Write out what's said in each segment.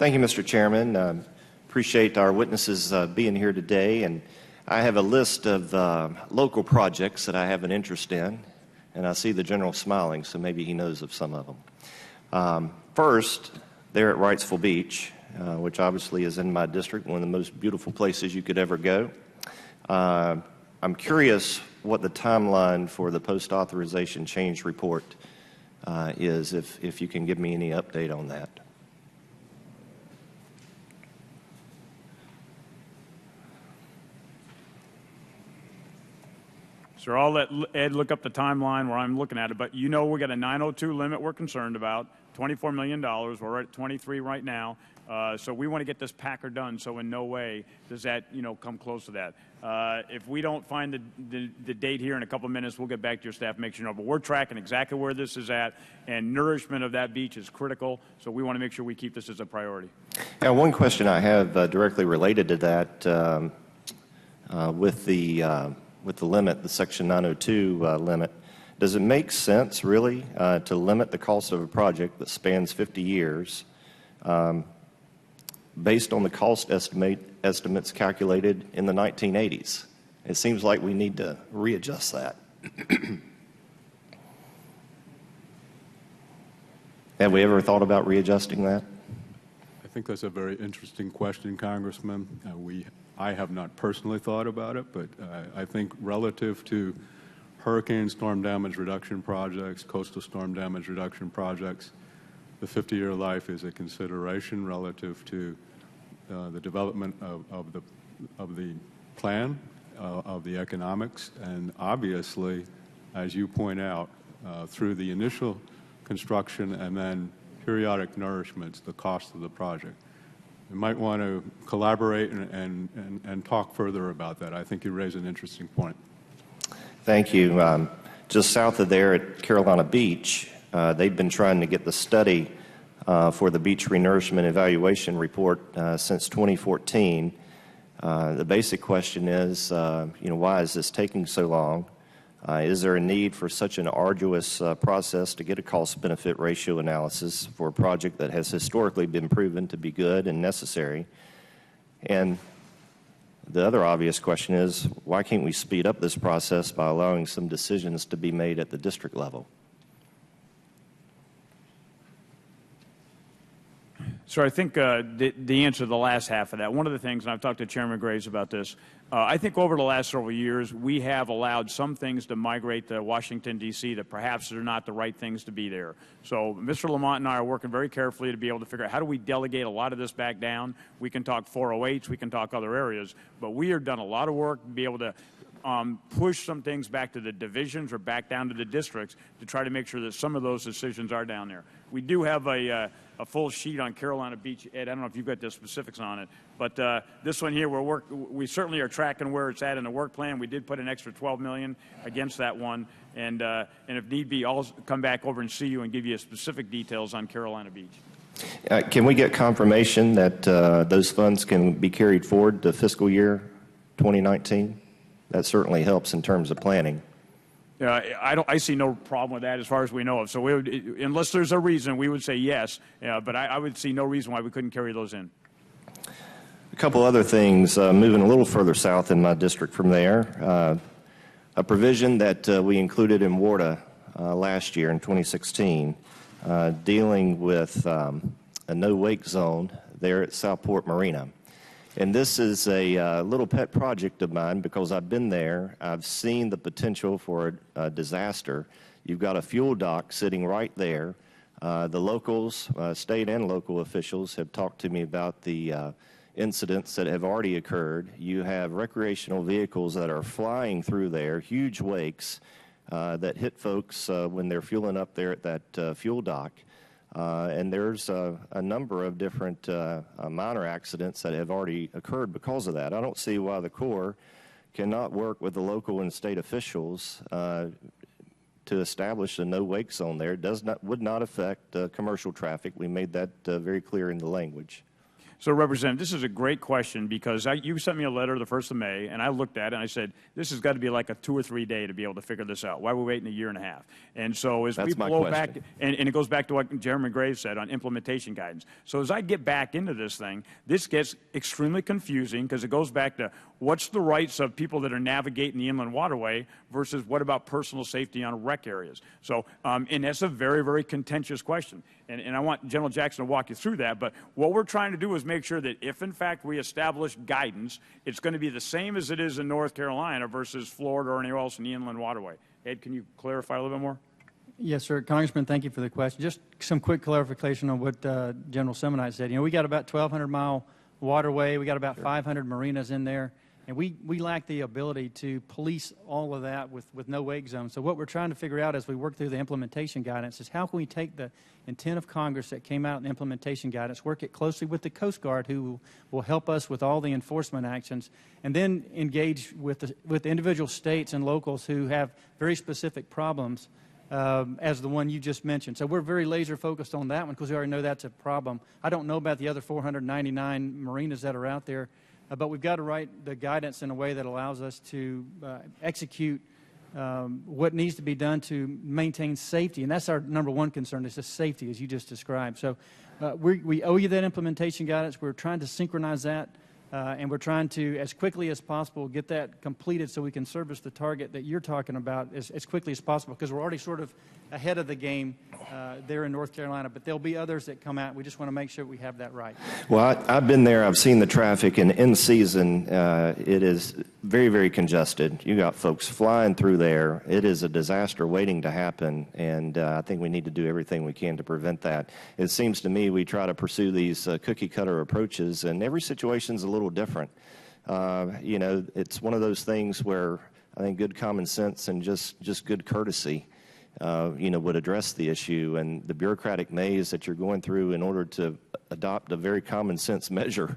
Thank you, Mr. Chairman. Appreciate our witnesses being here today, and I have a list of local projects that I have an interest in, and I see the general smiling, so maybe he knows of some of them. First, there at Wrightsville Beach, which obviously is in my district, one of the most beautiful places you could ever go. I'm curious what the timeline for the post-authorization change report is, if you can give me any update on that. So I'll let Ed look up the timeline where I'm looking at it, but you know we got a 902 limit we're concerned about, $24 million. We're at 23 right now. So we want to get this Packer done, so in no way does that, come close to that. If we don't find the date here in a couple of minutes, we'll get back to your staff, make sure you know. But we're tracking exactly where this is at, and nourishment of that beach is critical, so we want to make sure we keep this as a priority. Now, one question I have directly related to that with the limit, the Section 902 limit, does it make sense, really, to limit the cost of a project that spans 50 years based on the cost estimates calculated in the 1980s? It seems like we need to readjust that. Have we ever thought about readjusting that? I think that's a very interesting question, Congressman. I have not personally thought about it, but I think relative to hurricane storm damage reduction projects, coastal storm damage reduction projects, the 50-year life is a consideration relative to the development of the plan, of the economics, and obviously, as you point out, through the initial construction and then periodic nourishments, the cost of the project. We might want to collaborate and talk further about that. I think you raise an interesting point. Thank you. Just south of there at Carolina Beach, they've been trying to get the study for the beach renourishment evaluation report since 2014. The basic question is, why is this taking so long? Is there a need for such an arduous process to get a cost-benefit ratio analysis for a project that has historically been proven to be good and necessary? And the other obvious question is, why can't we speed up this process by allowing some decisions to be made at the district level? So I think the answer to the last half of that, one of the things, and I've talked to Chairman Graves about this, I think over the last several years we have allowed some things to migrate to Washington, D.C. that perhaps are not the right things to be there. So Mr. Lamont and I are working very carefully to be able to figure out how do we delegate a lot of this back down. We can talk 408s, we can talk other areas, but we have done a lot of work to be able to push some things back to the divisions or back down to the districts to try to make sure that some of those decisions are down there. We do have a full sheet on Carolina Beach. Ed, I don't know if you've got the specifics on it, but this one here, we certainly are tracking where it's at in the work plan. We did put an extra $12 million against that one, and if need be, I'll come back over and see you and give you specific details on Carolina Beach. Can we get confirmation that those funds can be carried forward to fiscal year 2019? That certainly helps in terms of planning. I see no problem with that as far as we know of. So unless there's a reason, we would say yes, but I would see no reason why we couldn't carry those in. A couple other things, moving a little further south in my district from there. A provision that we included in WARDA last year in 2016, dealing with a no-wake zone there at Southport Marina. And this is a little pet project of mine because I've been there. I've seen the potential for a disaster. You've got a fuel dock sitting right there. The locals, state and local officials, have talked to me about the incidents that have already occurred. You have recreational vehicles that are flying through there, huge wakes that hit folks when they're fueling up there at that fuel dock. And there's a number of different minor accidents that have already occurred because of that. I don't see why the Corps cannot work with the local and state officials to establish a no-wake zone there. It would not affect commercial traffic. We made that very clear in the language. So, Representative, this is a great question because you sent me a letter the 1st of May, and I looked at it and I said, this has got to be like a 2 or 3 day to be able to figure this out. Why are we waiting a year and a half? And so as That's we my blow question. back, and it goes back to what Chairman Graves said on implementation guidance. So as I get back into this thing, this gets extremely confusing because it goes back to what's the rights of people that are navigating the inland waterway versus what about personal safety on rec areas. So, and that's a very, very contentious question. And I want General Jackson to walk you through that. But what we're trying to do is make sure that if, in fact, we establish guidance, it's going to be the same as it is in North Carolina versus Florida or anywhere else in the inland waterway. Ed, can you clarify a little bit more? Yes, sir. Congressman, thank you for the question. Just some quick clarification on what General Semonite said. You know, we got about 1,200-mile waterway. We got about 500 marinas in there. And we lack the ability to police all of that with no wake zone. So what we're trying to figure out as we work through the implementation guidance is how can we take the intent of Congress that came out in the implementation guidance, work it closely with the Coast Guard, who will help us with all the enforcement actions, and then engage with the individual states and locals who have very specific problems as the one you just mentioned. So we're very laser focused on that one because we already know that's a problem. I don't know about the other 499 marinas that are out there. But we've got to write the guidance in a way that allows us to execute what needs to be done to maintain safety. And that's our number one concern, is just safety, as you just described. So we owe you that implementation guidance. We're trying to synchronize that, and we're trying to, as quickly as possible, get that completed so we can service the target that you're talking about as quickly as possible, because we're already sort of ahead of the game there in North Carolina. But there'll be others that come out. We just want to make sure we have that right. Well, I've been there. I've seen the traffic, and in season, it is very, very congested. You got folks flying through there. It is a disaster waiting to happen, and I think we need to do everything we can to prevent that. It seems to me we try to pursue these cookie-cutter approaches, and every situation's a little different. You know, it's one of those things where I think good common sense and just good courtesy you know, would address the issue, and the bureaucratic maze that you're going through in order to adopt a very common sense measure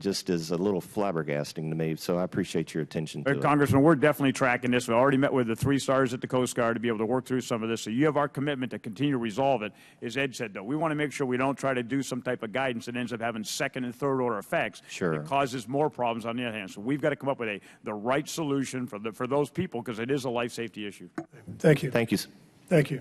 just is a little flabbergasting to me. So I appreciate your attention to it. Congressman, we're definitely tracking this. We already met with the 3 stars at the Coast Guard to be able to work through some of this. So you have our commitment to continue to resolve it. As Ed said, though, we want to make sure we don't try to do some type of guidance that ends up having second and third order effects. Sure. It causes more problems on the other hand. So we've got to come up with the right solution for those people, because it is a life safety issue. Thank you. Thank you. Thank you.